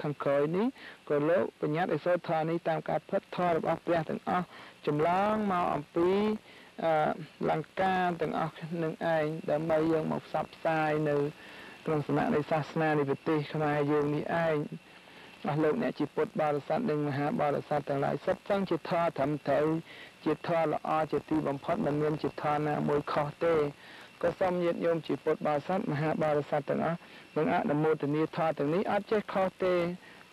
ខាងក្រោយនេះក៏លោកបញ្ញត្តិឲ្យសូត្រធម៌នេះតាមការផិតធម៌របស់ព្រះទាំងអស់ចម្លងមកអំពីលង្កាទាំងអស់នឹងឯងដើម្បីយើងមកផ្សព្វផ្សាយនៅក្នុងសំណាក់នៃសាសនានៃប្រទេសខ្មែរយើងនេះឯងអស់លោកអ្នកជាពុទ្ធបរិស័ទនិងមហាបរិស័ទទាំងឡាយសុទ្ធសឹងជាធម៌ត្រឹមត្រូវជាធម៌ល្អជាទីបំផុតមិនមានជាធម៌ណាមួយខុសទេក៏សូមញាតិញោមជាពុទ្ធបរិស័ទមហាបរិស័ទទាំងអស់នឹងអនុមោទនាធម៌ទាំងនេះអត់ចេះខុសទេ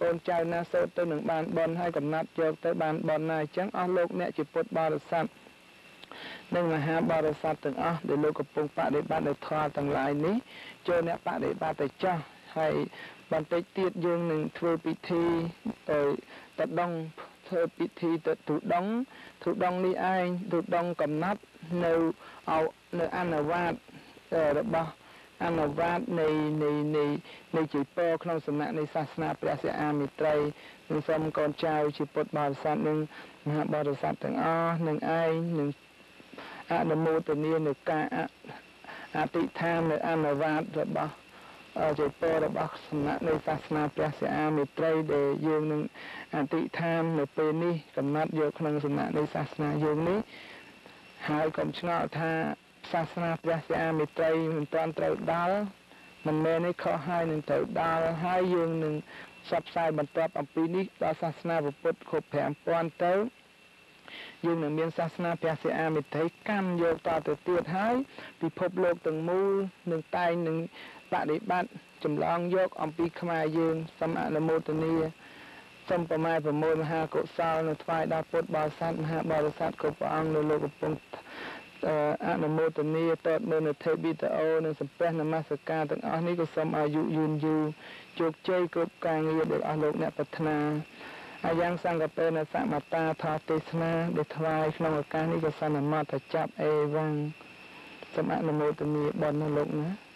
កូនចៅណាសូត្រទៅនឹងបានបន់ហើយកំណត់យកទៅបានបន់ណាអញ្ចឹងអស់លោកអ្នកជាពុទ្ធបរិស័ទនិងមហាបរិស័ទទាំងអស់ដែលលោកកំពុងបដិបត្តិនៅធម៌ទាំងឡាយនេះចូលអ្នកបដិបត្តិទៅចោះហើយបន្តិចទៀតយើងនឹងធ្វើពិធីទៅដងធ្វើពិធីទៅទូដងនេះឯងទូដងកំណត់នៅអនុវាតរបស់អនុវាតនៃជ័យពរក្នុងសំណាក់នៃសាសនាព្រះសិអាមិត្រីនឹងសូមកូនចៅជាពុទ្ធបរិស័ទនិងមហាបរិស័ទទាំងអស់នឹងឯងនឹងអនុមោទនានៅការអធិដ្ឋាននៅអនុវាតរបស់ជ័យពររបស់សំណាក់នៃសាសនាព្រះសិអាមិត្រីដែលយើងនឹងអធិដ្ឋាននៅពេលនេះកំណត់យកក្នុងសំណាក់នៃសាសនាយើងនេះហើយកុំឆ្ងល់ថាសាសនាព្រះសិអាមិត្រីមិនទាន់ត្រូវដល់មិនមែននេះខុសហើយនឹងត្រូវដល់ហើយយើងនឹងផ្សព្វផ្សាយបន្តអំពីនេះដល់សាសនាពុទ្ធគ្រប់5000ទៅយើងនឹងមានសាសនាព្រះសិអាមិត្រីកម្មយកតទៅទៀតហើយពិភពលោកទាំងមូលនឹងតែងនឹងបដិបត្តិចម្លងយកអំពីខ្មែរយើងសូមអនុមោទនាសូមប្រម៉ែប្រមូលមហាកុសលនៅថ្វាយដល់ពុទ្ធបរិស័ទមហាបរិស័ទគ្រប់ព្រះអង្គនៅលោកកំពុងអនុមោទនាតតមើលនៅទេពវីដេអូនិងសំពះនមស្ការទាំងអស់នេះក៏សូមអាយុយឺនយូរជោគជ័យគ្រប់ការងារដែលអស់លោកអ្នកប្រាថ្នាអាយ៉ាងសង្កពេនសមតាថាទេសនាដែលថ្វាយក្នុងឱកាសនេះក៏សន្មតចាប់អេវ៉ាំងសូមអនុមោទនាបុណ្យលោកណា